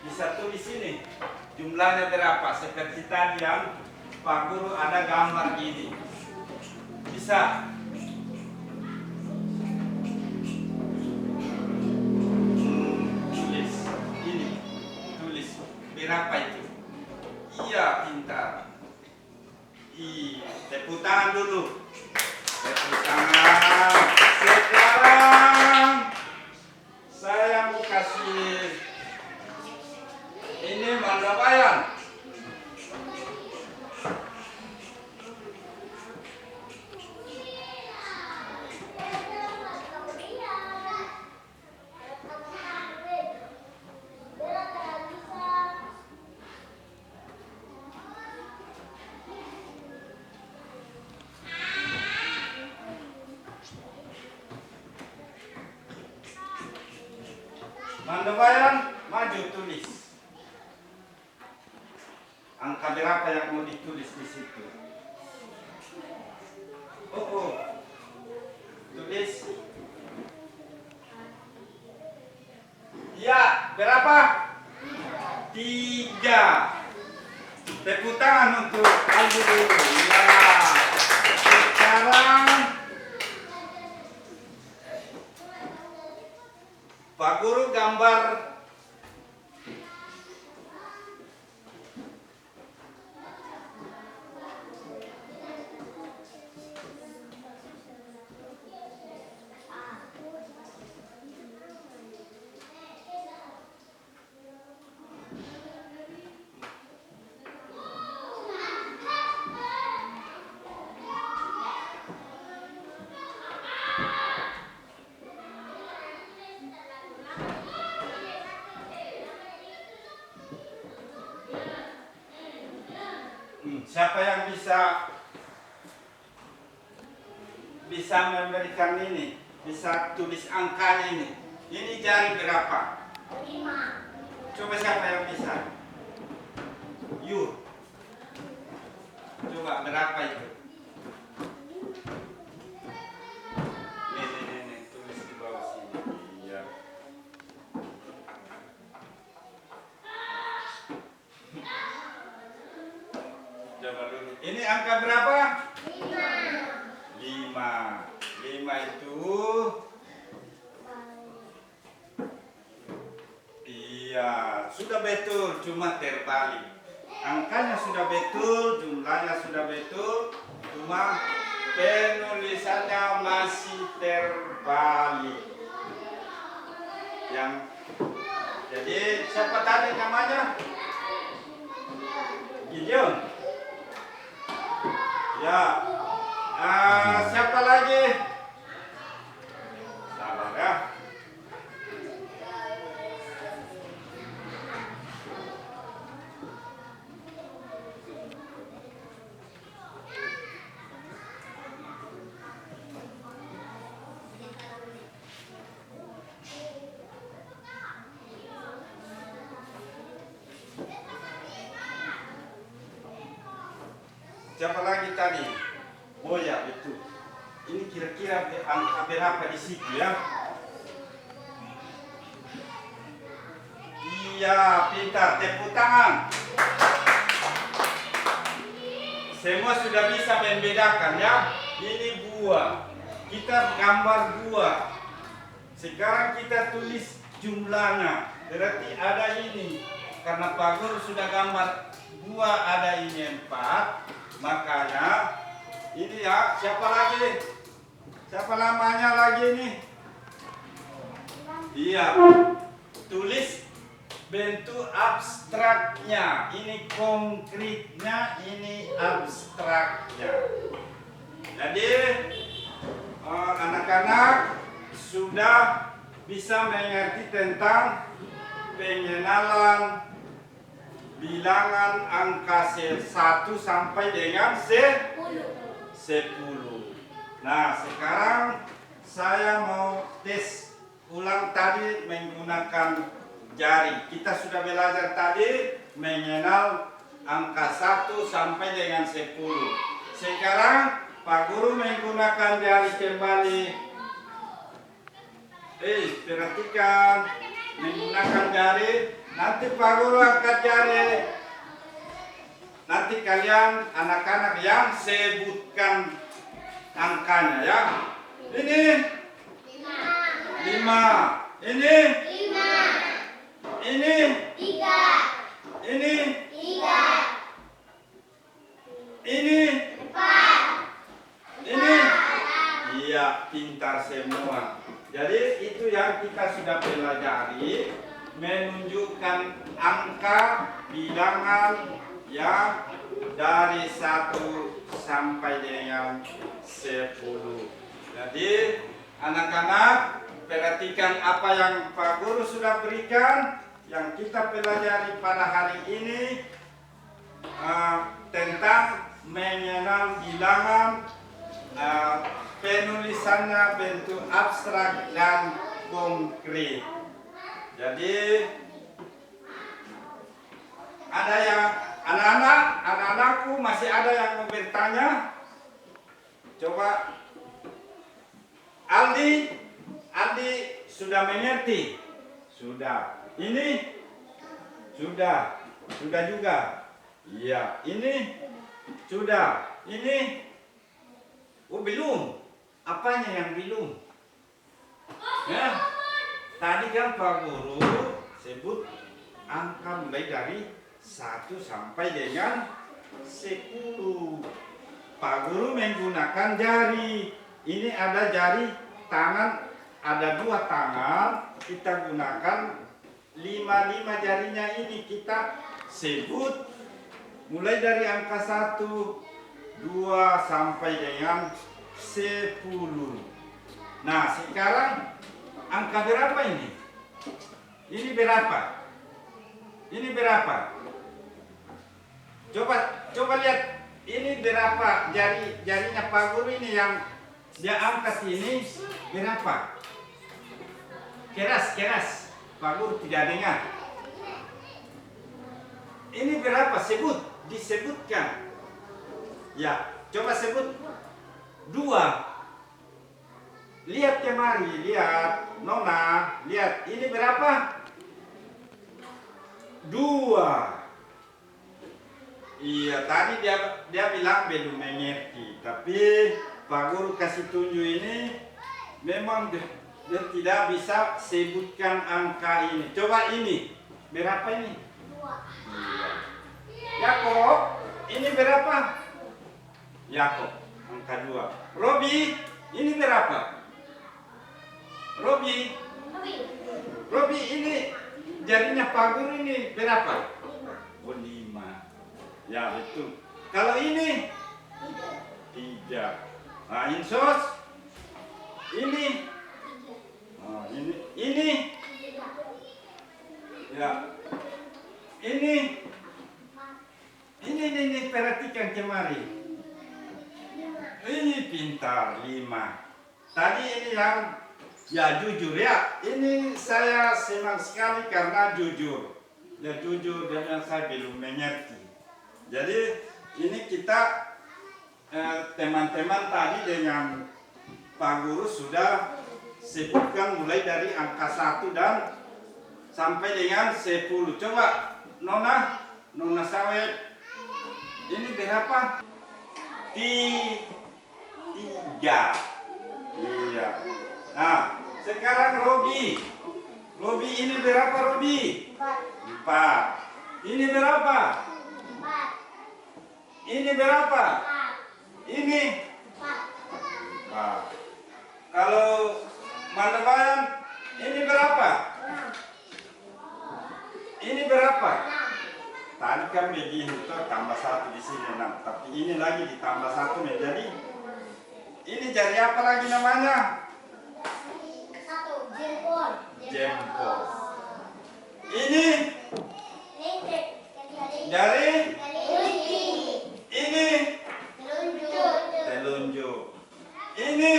S1: bisa tulis ini. Jumlahnya berapa? Seperti tadi yang Pak Guru ada gambar ini. Bisa? Tulis. Ini. Tulis. Berapa itu? Iya, pintar. Tepuk tangan dulu. Tepuk tangan. Sekarang saya mau kasih ini mandapaian. Mandapaian, maju tulis. Angka berapa yang mau ditulis di situ? Oh. Tulis. Ya, berapa? 3. Tepuk tangan untuk Albu dulu. Ya. Sekarang Pak Guru gambar siapa yang bisa memberikan ini, bisa tulis angkanya ini. Ini jari berapa?
S2: 5.
S1: Coba siapa yang bisa? Yuk. Coba berapa itu? Nih, tulis di bawah sini. Iya. Coba dulu. Ini angka berapa? 5. 5 itu iya, sudah betul, cuma terbalik. Angkanya sudah betul, jumlahnya sudah betul, cuma penulisannya masih terbalik. Jadi siapa tadi namanya? Gideon. Ya. Siapa lagi? Sabar ya. Siapa lagi tadi? Oh ya, betul. Ini kira-kira angka berapa di situ ya? Iya, pintar. Tepuk tangan. Semua sudah bisa membedakan ya. Ini buah. Kita gambar buah. Sekarang kita tulis jumlahnya. Berarti ada ini. Karena Pak Guru sudah gambar buah, ada ini 4. Makanya ini ya, siapa lagi? Siapa namanya lagi nih? Iya. Tulis bentuk abstraknya. Ini konkretnya, ini abstraknya. Jadi anak-anak sudah bisa mengerti tentang pengenalan bilangan angka 1 sampai dengan 10. Nah, sekarang saya mau tes ulang tadi menggunakan jari. Kita sudah belajar tadi mengenal angka 1 sampai dengan 10. Sekarang Pak Guru menggunakan jari kembali. Perhatikan, menggunakan jari. Nanti Pak Guru angkat jari. Nanti kalian anak-anak yang sebutkan angkanya ya. Ini 5. Ini
S2: 5.
S1: Ini
S2: 3.
S1: Ini
S2: 3.
S1: Ini
S2: 4.
S1: Ini. Iya, pintar semua. Jadi itu yang kita sudah pelajari, menunjukkan angka bilangan yang dari 1 sampai dengan 10. Jadi anak-anak perhatikan apa yang Pak Guru sudah berikan, yang kita pelajari pada hari ini tentang mengenal bilangan, penulisannya bentuk abstrak dan konkret. Jadi ada yang anak-anakku masih ada yang mau bertanya? Coba Aldi sudah mengerti? Sudah. Ini sudah juga. Iya, ini sudah. Ini belum. Apanya yang belum? Ya. Tadi kan Pak Guru sebut angka mulai dari 1 sampai dengan 10. Pak Guru menggunakan jari. Ini ada jari tangan, ada 2 tangan. Kita gunakan 5 jarinya ini. Kita sebut mulai dari angka 1, 2 sampai dengan 10. Nah, sekarang angka berapa ini? Ini berapa? Ini berapa? Coba lihat ini berapa jarinya Pak Guru ini yang dia angkat ini berapa? Keras. Pak Guru tidak dengar. Ini berapa? Disebutkan. Ya, coba sebut 2. Lihat kemari, lihat Nona, lihat ini berapa? 2. Iya, tadi dia bilang belum mengerti, tapi Pak Guru kasih tunjuk ini memang dia tidak bisa sebutkan angka ini. Coba ini, berapa ini? 2. Yakob, ini berapa? Yakob, angka 2. Robi, ini berapa? Robi, ini jarinya Pak Guru ini berapa? 5. Ya, betul. Kalau ini 3. Nah, Insos ini. Nah, ini. Ya. Ini perhatikan kemari. Ini pintar 5. Tadi ini yang ya jujur ya. Ini saya senang sekali karena jujur. Ya jujur dan saya belum mengerti. Jadi ini kita teman-teman tadi dengan Pak Guru sudah sebutkan mulai dari angka 1 dan sampai dengan 10. Coba Nona Sawit, ini berapa? 3. Iya. Nah, sekarang Robi ini berapa Robi? 4. Ini berapa? Ini berapa? Ini 4. Kalau Mandabayan ini berapa? Ini berapa? Tadi kan begini tuh tambah 1 di sini 6, tapi ini lagi ditambah 1 menjadi ini jadi apa lagi namanya?
S2: 1 J.
S1: Jempol. Ini jari. Ini telunjuk. Ini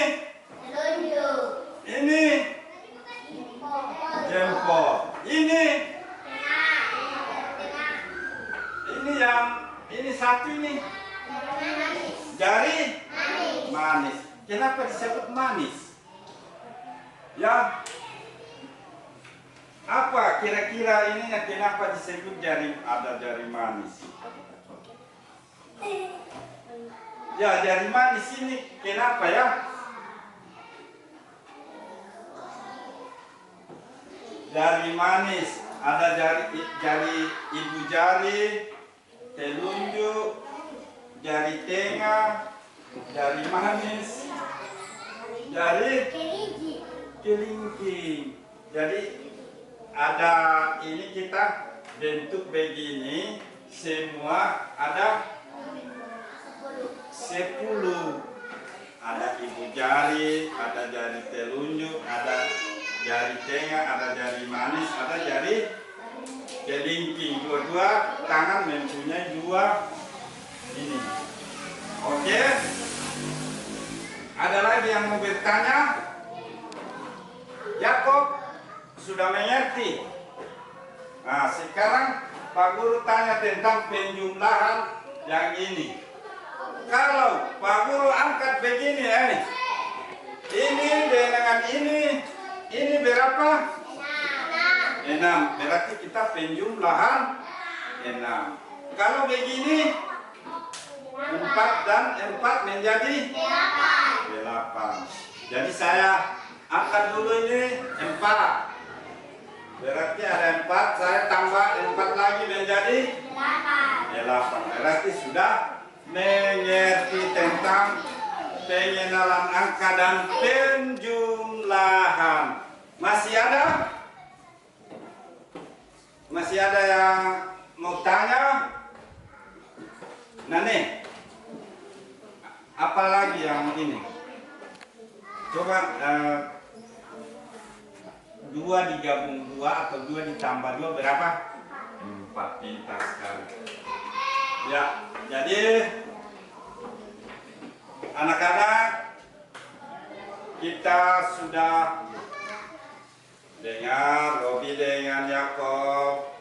S1: jempol. Ini ini satu ini jari manis. Kenapa disebut manis? Ya, apa kira-kira ininya kenapa disebut ada jari manis? Ya, jari manis ini kenapa ya? Jari manis, ada jari ibu jari, telunjuk, jari tengah, jari manis, jari kelingking. Jadi ada ini kita bentuk begini semua ada 10. Ada ibu jari, ada jari telunjuk, ada jari tengah, ada jari manis, ada jari kelingking. Dua-dua tangan mempunyai 2 ini. Oke. Ada lagi yang mau bertanya? Yakob sudah mengerti. Nah, sekarang Pak Guru tanya tentang penjumlahan yang ini. Kalau Pak Guru angkat begini, ini dengan ini berapa? 6. Berarti kita penjumlahan 6. Kalau begini 4 dan 4 menjadi 8. Jadi saya angkat dulu ini 4. Berarti ada 4, saya tambah 4 lagi menjadi 8. Berarti sudah mengerti tentang pengenalan angka dan penjumlahan. Masih ada? Masih ada yang mau tanya? Nah nih, apalagi yang ini? Coba 2 digabung 2 atau 2 ditambah 2 berapa? 4. Pintar sekali. Ya, jadi anak-anak kita sudah dengar Robi dengan Yakob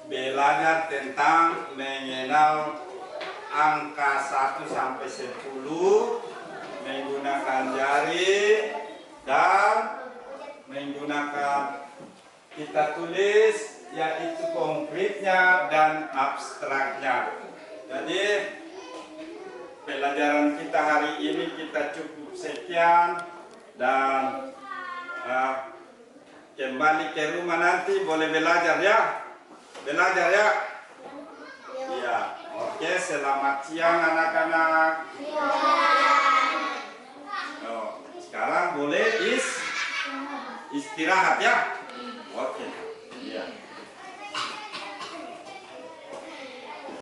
S1: belajar tentang mengenal angka 1 sampai 10 menggunakan jari dan menggunakan kita tulis yaitu konkretnya dan abstraknya. Jadi pelajaran kita hari ini kita cukup sekian dan kembali ke rumah nanti boleh belajar ya. Belajar ya. Iya. Oke, selamat siang anak-anak. Sekarang boleh istirahat ya.